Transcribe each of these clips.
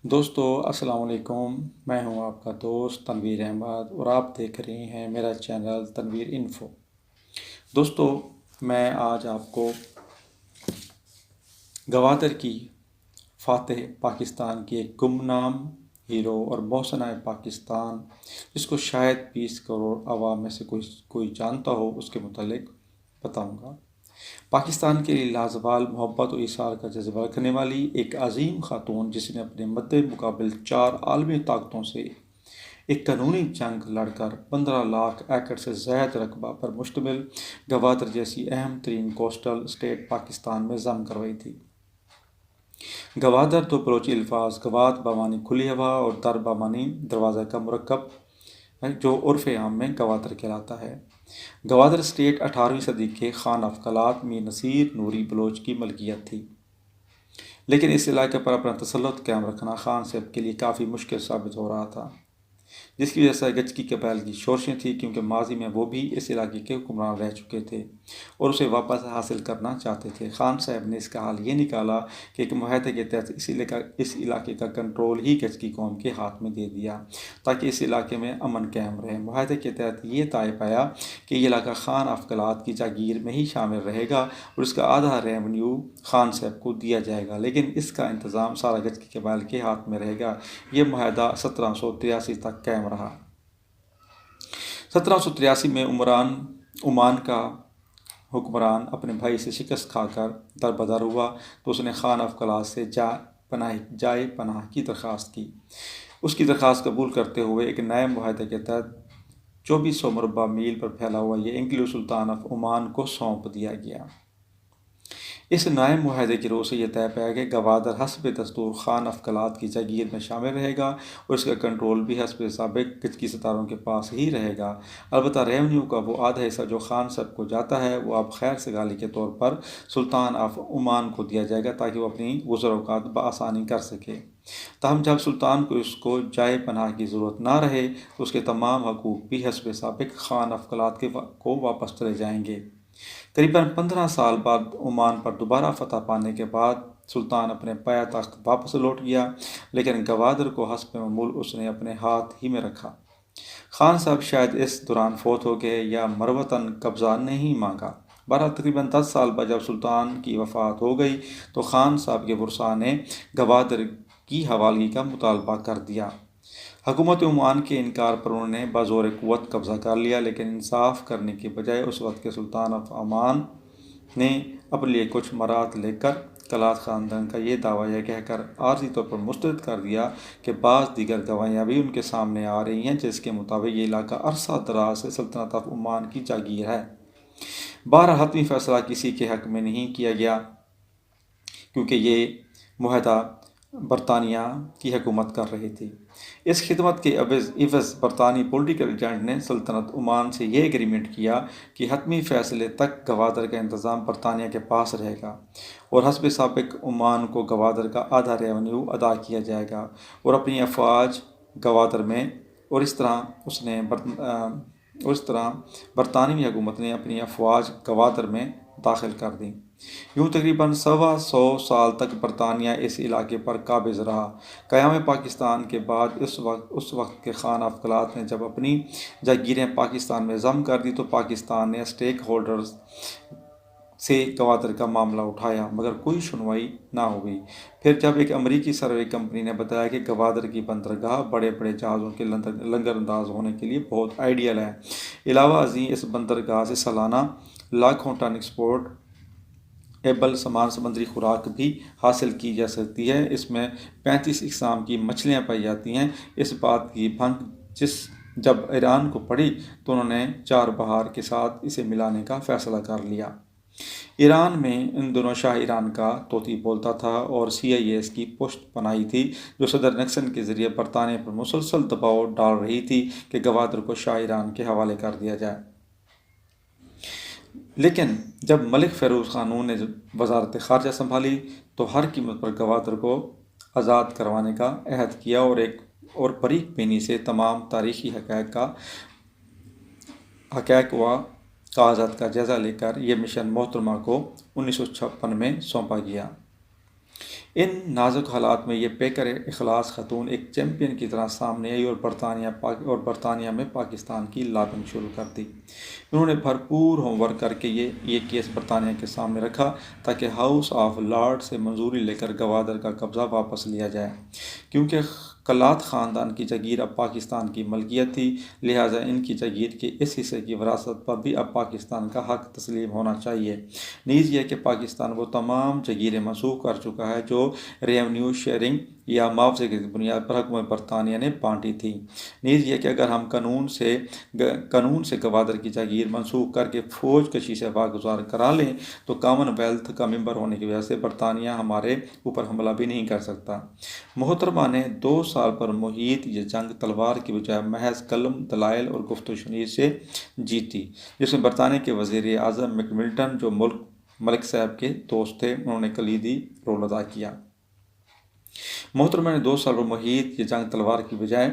دوستو السلام علیکم، میں ہوں آپ کا دوست تنویر احمد اور آپ دیکھ رہے ہیں میرا چینل تنویر انفو۔ دوستو میں آج آپ کو گوادر کی فاتح پاکستان کی ایک گمنام ہیرو اور محسنہ پاکستان جس کو شاید 20 کروڑ عوام میں سے کوئی جانتا ہو اس کے متعلق بتاؤں گا۔ پاکستان کے لیے لازوال محبت و ایثار کا جذبہ رکھنے والی ایک عظیم خاتون جس نے اپنے مد مقابل 4 عالمی طاقتوں سے ایک قانونی جنگ لڑ کر 15 لاکھ ایکڑ سے زائد رقبہ پر مشتمل گوادر جیسی اہم ترین کوسٹل اسٹیٹ پاکستان میں ضم کروائی تھی۔ گوادر دو بلوچی الفاظ گواد بمانی کھلی ہوا اور در بمانی دروازہ کا مرکب ہے جو عرف عام میں گوادر کہلاتا ہے۔ گوادر اسٹیٹ 18ویں صدی کے خان افقلات میر نصیر نوری بلوچ کی ملکیت تھی، لیکن اس علاقے پر اپنا تسلط قائم رکھنا خان صاحب کے لیے کافی مشکل ثابت ہو رہا تھا، جس کی وجہ سے گچکی قبائل کی شورشیں تھیں کیونکہ ماضی میں وہ بھی اس علاقے کے حکمران رہ چکے تھے اور اسے واپس حاصل کرنا چاہتے تھے۔ خان صاحب نے اس کا حل یہ نکالا کہ ایک معاہدے کے تحت اس علاقے کا کنٹرول ہی گچکی قوم کے ہاتھ میں دے دیا تاکہ اس علاقے میں امن قائم رہے۔ معاہدے کے تحت یہ طے پایا کہ یہ علاقہ خان افقلات کی جاگیر میں ہی شامل رہے گا اور اس کا آدھا ریونیو خان صاحب کو دیا جائے گا، لیکن اس کا انتظام سارا گچکی قبائل کے ہاتھ میں رہے گا۔ یہ معاہدہ 1783 تک قائم رہا۔ 1783 میں عمان کا حکمران اپنے بھائی سے شکست کھا کر دربدر ہوا تو اس نے خان افقلات سے جائے پناہ کی درخواست کی۔ اس کی درخواست قبول کرتے ہوئے ایک نئے معاہدے کے تحت 2400 مربع میل پر پھیلا ہوا یہ انگلو سلطان آف عمان کو سونپ دیا گیا۔ اس نئے معاہدے کی روح سے یہ طے پایا کہ گوادر حسب دستور خان افقلات کی جاگیر میں شامل رہے گا اور اس کا کنٹرول بھی حسب سابق گچکی ستاروں کے پاس ہی رہے گا۔ البتہ ریونیو کا وہ آدھا حصہ جو خان صاحب کو جاتا ہے وہ اب خیر سگالی کے طور پر سلطان آف عمان کو دیا جائے گا تاکہ وہ اپنی گزر اوقات بآسانی کر سکے۔ تاہم جب سلطان کو اس کو جائے پناہ کی ضرورت نہ رہے تو اس کے تمام حقوق بھی حسب سابق خان افقلات کو واپس چلے جائیں گے۔ قریباً 15 سال بعد عمان پر دوبارہ فتح پانے کے بعد سلطان اپنے پایا تخت واپس لوٹ گیا، لیکن گوادر کو حسب معمول اس نے اپنے ہاتھ ہی میں رکھا۔ خان صاحب شاید اس دوران فوت ہو گئے یا مروتاً قبضہ نہیں مانگا۔ بہرحال تقریباً 10 سال بعد جب سلطان کی وفات ہو گئی تو خان صاحب کے ورثاء نے گوادر کی حوالگی کا مطالبہ کر دیا۔ حکومت عمان کے انکار پر انہوں نے بزور قوت قبضہ کر لیا، لیکن انصاف کرنے کے بجائے اس وقت کے سلطان آف عمان نے اپنے لیے کچھ مراعات لے کر کلات خاندان کا یہ دعویٰ یہ کہہ کر عارضی طور پر مسترد کر دیا کہ بعض دیگر گواہیاں بھی ان کے سامنے آ رہی ہیں جس کے مطابق یہ علاقہ عرصہ دراز سے سلطنت آف عمان کی جاگیر ہے۔ بہرحال حتمی فیصلہ کسی کے حق میں نہیں کیا گیا کیونکہ یہ معاہدہ برطانیہ کی حکومت کر رہی تھی۔ اس خدمت کے عوض برطانوی پولیٹیکل ایجنٹ نے سلطنت عمان سے یہ ایگریمنٹ کیا کہ حتمی فیصلے تک گوادر کا انتظام برطانیہ کے پاس رہے گا اور حسب سابق عمان کو گوادر کا آدھا ریونیو ادا کیا جائے گا اور اپنی افواج گوادر میں اور اس طرح برطانوی حکومت نے اپنی افواج گوادر میں داخل کر دیں۔ یوں تقریباً 125 سال تک برطانیہ اس علاقے پر قابض رہا۔ قیام پاکستان کے بعد اس وقت کے خان افقلات نے جب اپنی جاگیریں پاکستان میں ضم کر دی تو پاکستان نے اسٹیک ہولڈرز سے گوادر کا معاملہ اٹھایا مگر کوئی سنوائی نہ ہوئی۔ پھر جب ایک امریکی سروے کمپنی نے بتایا کہ گوادر کی بندرگاہ بڑے بڑے جہازوں کے لنگر انداز ہونے کے لیے بہت آئیڈیل ہے، علاوہ ازیں اس بندرگاہ سے سالانہ لاکھوں ٹن ایکسپورٹ ایبل سمندری خوراک بھی حاصل کی جا سکتی ہے۔ اس میں 35 اقسام کی مچھلیاں پائی جاتی ہیں۔ اس بات کی بھنک جب ایران کو پڑی تو انہوں نے 4 بہار کے ساتھ اسے ملانے کا فیصلہ کر لیا۔ ایران میں ان دنوں شاہ ایران کا طوطی بولتا تھا اور CIS کی پشت پناہی تھی جو صدر نکسن کے ذریعے برطانیہ پر مسلسل دباؤ ڈال رہی تھی کہ گوادر کو شاہ ایران کے حوالے کر دیا جائے۔ لیکن جب ملک فیروز خانوں نے وزارت خارجہ سنبھالی تو ہر قیمت پر گوادر کو آزاد کروانے کا عہد کیا اور باریک بینی سے تمام تاریخی حقائق و کاغذات کا جائزہ لے کر یہ مشن محترمہ کو 1956 میں سونپا گیا۔ ان نازک حالات میں یہ پیکر اخلاص خاتون ایک چیمپئن کی طرح سامنے آئی اور برطانیہ میں پاکستان کی لابنگ شروع کر دی۔ انہوں نے بھرپور ہوم ورک کر کے یہ کیس برطانیہ کے سامنے رکھا تاکہ ہاؤس آف لارڈ سے منظوری لے کر گوادر کا قبضہ واپس لیا جائے۔ کیونکہ قلات خاندان کی جاگیر اب پاکستان کی ملکیت تھی، لہٰذا ان کی جاگیر کے اس حصے کی وراثت پر بھی اب پاکستان کا حق تسلیم ہونا چاہیے۔ نیز یہ کہ پاکستان وہ تمام جاگیریں منسوخ کر چکا ہے جو ریونیو شیئرنگ یا معاوضے کی بنیاد پر حکومت برطانیہ نے بانٹی تھی۔ نیز یہ کہ اگر ہم قانون سے گوادر کی جاگیر منسوخ کر کے فوج کشی سے واگزار کرا لیں تو کامن ویلتھ کا ممبر ہونے کی وجہ سے برطانیہ ہمارے اوپر حملہ بھی نہیں کر سکتا۔ محترمہ نے 2 سال پر محیط یہ جنگ تلوار کی بجائے محض قلم، دلائل اور گفت و شنید سے جیتی، جس میں برطانیہ کے وزیر اعظم میکملٹن جو ملک صاحب کے دوست تھے، انہوں نے کلیدی رول ادا کیا۔ محترمہ نے 2 سال پر محیط یہ جنگ تلوار کی بجائے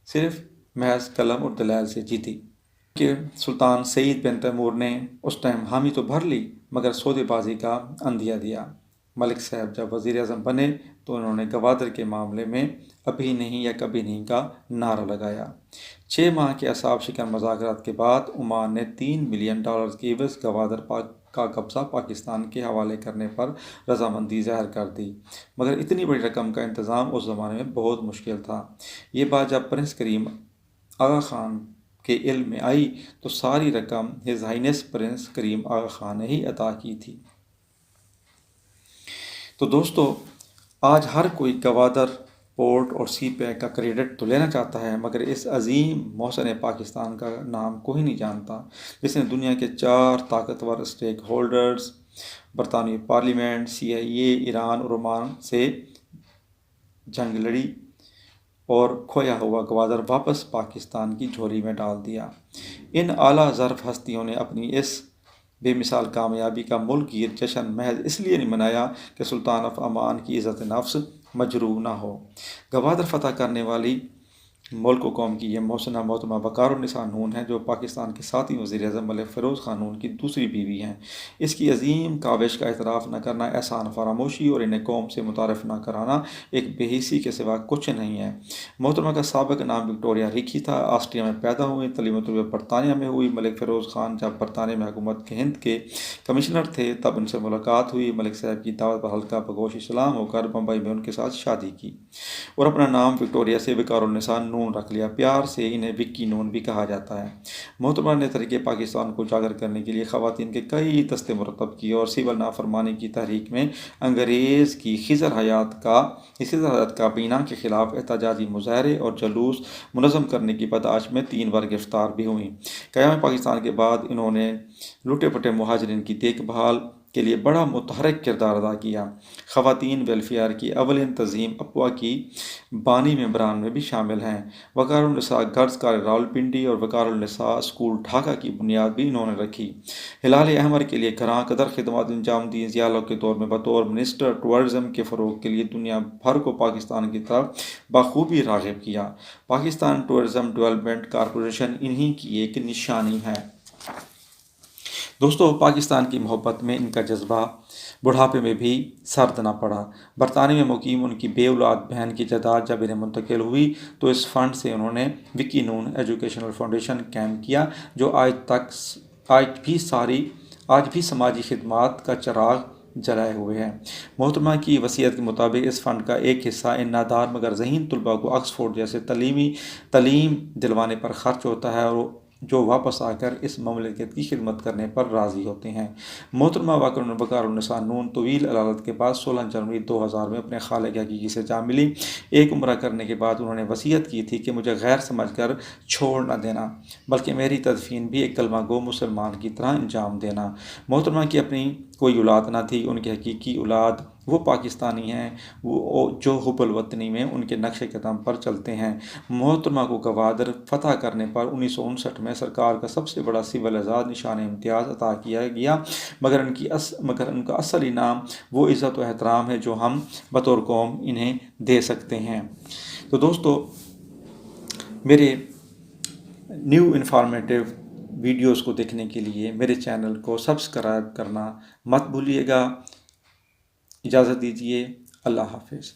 صرف محض قلم اور دلائل سے جیتی کہ سلطان سعید بن تیمور نے اس ٹائم حامی تو بھر لی مگر سودے بازی کا اندھیا دیا۔ ملک صاحب جب وزیر اعظم بنے تو انہوں نے گوادر کے معاملے میں ابھی نہیں یا کبھی نہیں کا نعرہ لگایا۔ 6 ماہ کے اعصاب شکن مذاکرات کے بعد عمان نے $3 ملین کی عوض گوادر کا قبضہ پاکستان کے حوالے کرنے پر رضامندی ظاہر کر دی، مگر اتنی بڑی رقم کا انتظام اس زمانے میں بہت مشکل تھا۔ یہ بات جب پرنس کریم آغا خان کے علم میں آئی تو ساری رقم ہز ہائنس پرنس کریم آغا خان نے ہی عطا کی تھی۔ تو دوستو، آج ہر کوئی گوادر پورٹ اور سی پیک کا کریڈٹ تو لینا چاہتا ہے، مگر اس عظیم محسن پاکستان کا نام کوئی نہیں جانتا، جس نے دنیا کے 4 طاقتور اسٹیک ہولڈرز برطانوی پارلیمنٹ، CIA، ایران اور عمان سے جنگ لڑی اور کھویا ہوا گوادر واپس پاکستان کی جھولی میں ڈال دیا۔ ان اعلیٰ ظرف ہستیوں نے اپنی اس بے مثال کامیابی کا ملک گیر جشن محض اس لیے نہیں منایا کہ سلطان آف عمان کی عزت نفس مجروح نہ ہو۔ گوادر فتح کرنے والی ملک و قوم کی یہ محسنہ محترمہ وقار النساء نون ہے، جو پاکستان کے 7ویں وزیر اعظم ملک فیروز خان نون کی دوسری بیوی ہیں۔ اس کی عظیم کاوش کا اعتراف نہ کرنا احسان فراموشی اور انہیں قوم سے متعارف نہ کرانا ایک بے حسی کے سوا کچھ نہیں ہے۔ محترمہ کا سابق نام وکٹوریہ ریکھی تھا، آسٹریا میں پیدا ہوئی، تعلیم و تربیت برطانیہ میں ہوئی۔ ملک فیروز خان جب برطانیہ میں حکومت ہند کے کمشنر تھے تب ان سے ملاقات ہوئی۔ ملک صاحب کی دعوت پر حلقہ بگوش اسلام ہو کر بمبئی میں ان کے ساتھ شادی کی اور اپنا نام وکٹوریہ سے وقار النساء نون رکھ لیا۔ پیار سے انہیں وکی نون بھی کہا جاتا ہے۔ محترمہ نے تحریک پاکستان کو اجاگر کرنے کے لیے خواتین کے کئی دستے مرتب کیے اور سول نافرمانی کی تحریک میں انگریز کی خضر حیات کابینہ کے خلاف احتجاجی مظاہرے اور جلوس منظم کرنے کی پاداش میں 3 بار گرفتار بھی ہوئیں۔ قیام پاکستان کے بعد انہوں نے لٹے پٹے مہاجرین کی دیکھ بھال کے لیے بڑا متحرک کردار ادا کیا۔ خواتین ویلفیئر کی اولین تنظیم اپوا کی بانی ممبران میں بھی شامل ہیں۔ وقار النساء گرلز کالج راولپنڈی اور وقار النساء اسکول ڈھاکہ کی بنیاد بھی انہوں نے رکھی۔ ہلال احمر کے لیے گراں قدر خدمات انجام دیں۔ ضیاء کے دور میں بطور منسٹر ٹورزم کے فروغ کے لیے دنیا بھر کو پاکستان کی طرف بخوبی راغب کیا۔ پاکستان ٹورزم ڈیولپمنٹ کارپوریشن انہی کی ایک نشانی ہے۔ دوستو، پاکستان کی محبت میں ان کا جذبہ بڑھاپے میں بھی سرد نہ پڑا۔ برطانیہ میں مقیم ان کی بے اولاد بہن کی جائیداد جب انہیں منتقل ہوئی تو اس فنڈ سے انہوں نے وکی نون ایجوکیشنل فاؤنڈیشن قائم کیا، جو آج بھی سماجی خدمات کا چراغ جلائے ہوئے ہیں۔ محترمہ کی وصیت کے مطابق اس فنڈ کا ایک حصہ ان نادار مگر ذہین طلباء کو آکسفورڈ جیسے تعلیم دلوانے پر خرچ ہوتا ہے اور جو واپس آ کر اس مملکت کی خدمت کرنے پر راضی ہوتے ہیں۔ محترمہ وقار النساء نون طویل علالت کے بعد 16 جنوری 2000 میں اپنے خالق حقیقی سے جا ملی۔ ایک عمرہ کرنے کے بعد انہوں نے وصیت کی تھی کہ مجھے غیر سمجھ کر چھوڑ نہ دینا، بلکہ میری تدفین بھی ایک کلمہ گو مسلمان کی طرح انجام دینا۔ محترمہ کی اپنی کوئی اولاد نہ تھی، ان کی حقیقی اولاد وہ پاکستانی ہیں جو حب الوطنی میں ان کے نقش قدم پر چلتے ہیں۔ محترمہ کو گوادر فتح کرنے پر 1959 میں سرکار کا سب سے بڑا سول اعزاز نشان امتیاز عطا کیا گیا، مگر ان کا اصل انعام وہ عزت و احترام ہے جو ہم بطور قوم انہیں دے سکتے ہیں۔ تو دوستو، میرے نیو انفارمیٹیو ویڈیوز کو دیکھنے کے لیے میرے چینل کو سبسکرائب کرنا مت بھولیے گا۔ اجازت دیجیے، اللہ حافظ.